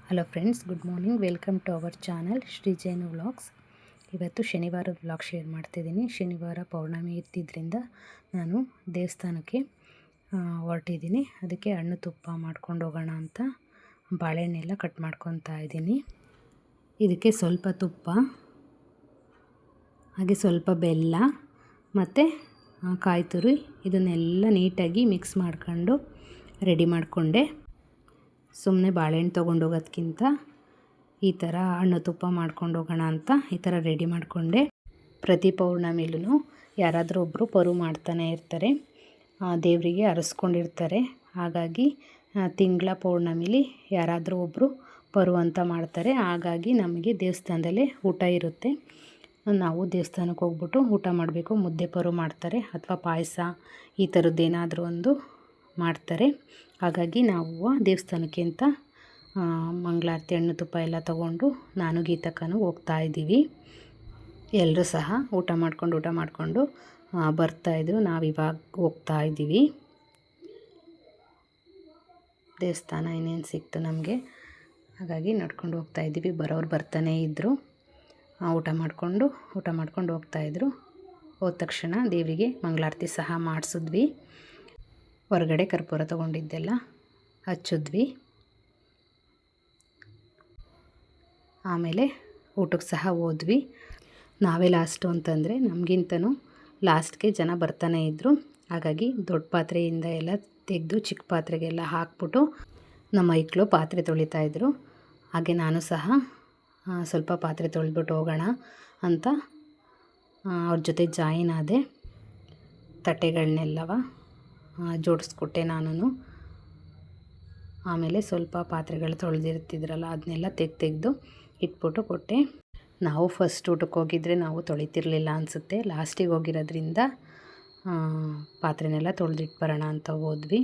Hello friends, good morning. Welcome to our channel Shri Jain vlogs. ಇವತ್ತು ಶನಿವಾರದ vlog share ಮಾಡ್ತಿದ್ದೀನಿ. ಶನಿವಾರ ಪೌರ್ಣಮಿ ಇದ್ದಿದ್ದರಿಂದ ನಾನು ದೇವಸ್ಥಾನಕ್ಕೆ ಹೊರಟಿದ್ದೀನಿ. ಅದಕ್ಕೆ ಹಣ್ಣು ತುಪ್ಪ ಮಾಡ್ಕೊಂಡು ಹೋಗೋಣ ಅಂತ ಬಾಳೆಹಣ್ಣೆಲ್ಲ ಕಟ್ ಮಾಡ್ಕೊತಾ ಇದ್ದೀನಿ. ಇದಕ್ಕೆ ಸ್ವಲ್ಪ ತುಪ್ಪ, ಹಾಗೆ ಸ್ವಲ್ಪ ಬೆಲ್ಲ ಮತ್ತು ಕಾಯಿ ತುರಿ ಇದನ್ನೆಲ್ಲ ನೀಟಾಗಿ ಮಿಕ್ಸ್ ಮಾಡ್ಕೊಂಡು ರೆಡಿ ಮಾಡಿಕೊಂಡೆ. ಸುಮ್ಮನೆ ಬಾಳೆಹಣ್ಣು ತೊಗೊಂಡೋಗೋದಕ್ಕಿಂತ ಈ ಥರ ಹಣ್ಣು ತುಪ್ಪ ಮಾಡ್ಕೊಂಡು ಹೋಗೋಣ ಅಂತ ಈ ಥರ ರೆಡಿ ಮಾಡಿಕೊಂಡೆ. ಪ್ರತಿ ಪೌರ್ಣಮಿಲೂ ಯಾರಾದರೂ ಒಬ್ಬರು ಪರು ಮಾಡ್ತಾನೆ ಇರ್ತಾರೆ, ದೇವರಿಗೆ ಹರಸ್ಕೊಂಡಿರ್ತಾರೆ. ಹಾಗಾಗಿ ತಿಂಗಳ ಪೌರ್ಣಮಿಲಿ ಯಾರಾದರೂ ಒಬ್ಬರು ಪರು ಅಂತ ಮಾಡ್ತಾರೆ. ಹಾಗಾಗಿ ನಮಗೆ ದೇವಸ್ಥಾನದಲ್ಲೇ ಊಟ ಇರುತ್ತೆ. ನಾವು ದೇವಸ್ಥಾನಕ್ಕೆ ಹೋಗ್ಬಿಟ್ಟು ಊಟ ಮಾಡಬೇಕು. ಮುದ್ದೆ ಪರು ಮಾಡ್ತಾರೆ ಅಥವಾ ಪಾಯಸ ಈ ಥರದ್ದೇನಾದರೂ ಒಂದು ಮಾಡ್ತಾರೆ. ಹಾಗಾಗಿ ನಾವು ದೇವಸ್ಥಾನಕ್ಕೆ ಅಂತ ಮಂಗಳಾರತಿ ಹಣ್ಣು ತುಪ್ಪ ಎಲ್ಲ ತೊಗೊಂಡು ನಾನು ಗೀತಕ್ಕನೂ ಹೋಗ್ತಾ ಇದ್ದೀವಿ. ಎಲ್ಲರೂ ಸಹ ಊಟ ಮಾಡಿಕೊಂಡು ಬರ್ತಾಯಿದ್ರು. ನಾವಿವಾಗ ಹೋಗ್ತಾ ಇದ್ದೀವಿ. ದೇವಸ್ಥಾನ ಇನ್ನೇನು ಸಿಕ್ತು ನಮಗೆ, ಹಾಗಾಗಿ ನಡ್ಕೊಂಡು ಹೋಗ್ತಾ ಇದ್ದೀವಿ. ಬರೋರು ಬರ್ತಾನೇ ಇದ್ದರು. ಊಟ ಮಾಡ್ಕೊಂಡು ಹೋಗ್ತಾಯಿದ್ರು. ಹೋದ ತಕ್ಷಣ ದೇವರಿಗೆ ಮಂಗಳಾರತಿ ಸಹ ಮಾಡಿಸಿದ್ವಿ. ಹೊರಗಡೆ ಕರ್ಪೂರ ತೊಗೊಂಡಿದ್ದೆಲ್ಲ ಹಚ್ಚಿದ್ವಿ. ಆಮೇಲೆ ಊಟಕ್ಕೆ ಸಹ ಹೋದ್ವಿ. ನಾವೇ ಲಾಸ್ಟು ಅಂತಂದರೆ ನಮಗಿಂತನೂ ಲಾಸ್ಟ್ಗೆ ಜನ ಬರ್ತಾನೆ ಇದ್ದರು. ಹಾಗಾಗಿ ದೊಡ್ಡ ಪಾತ್ರೆಯಿಂದ ಎಲ್ಲ ತೆಗೆದು ಚಿಕ್ಕ ಪಾತ್ರೆಗೆಲ್ಲ ಹಾಕ್ಬಿಟ್ಟು ನಮ್ಮ ಮೈಕ್ಳು ಪಾತ್ರೆ ತೊಳಿತಾಯಿದ್ರು. ಹಾಗೆ ನಾನು ಸಹ ಸ್ವಲ್ಪ ಪಾತ್ರೆ ತೊಳೆದ್ಬಿಟ್ಟು ಹೋಗೋಣ ಅಂತ ಅವ್ರ ಜೊತೆ ಜಾಯಿನ್ ಆದೆ. ತಟ್ಟೆಗಳನ್ನೆಲ್ಲವ ಜೋಡಿಸ್ಕೊಟ್ಟೆ ನಾನು. ಆಮೇಲೆ ಸ್ವಲ್ಪ ಪಾತ್ರೆಗಳು ತೊಳೆದಿರ್ತಿದ್ರಲ್ಲ ಅದನ್ನೆಲ್ಲ ತೆಗೆದು ಇಟ್ಬಿಟ್ಟು ಕೊಟ್ಟೆ. ನಾವು ಫಸ್ಟ್ ಊಟಕ್ಕೆ ಹೋಗಿದ್ರೆ ನಾವು ತೊಳಿತಿರ್ಲಿಲ್ಲ ಅನಿಸುತ್ತೆ. ಲಾಸ್ಟಿಗೆ ಹೋಗಿರೋದ್ರಿಂದ ಪಾತ್ರೆನೆಲ್ಲ ತೊಳೆದಿಟ್ಟು ಬರೋಣ ಅಂತ ಹೋದ್ವಿ.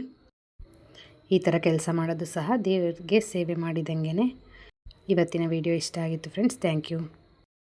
ಈ ಥರ ಕೆಲಸ ಮಾಡೋದು ಸಹ ದೇವರಿಗೆ ಸೇವೆ ಮಾಡಿದಂಗೆ. ಇವತ್ತಿನ ವಿಡಿಯೋ ಇಷ್ಟ ಆಗಿತ್ತು ಫ್ರೆಂಡ್ಸ್. Thank you.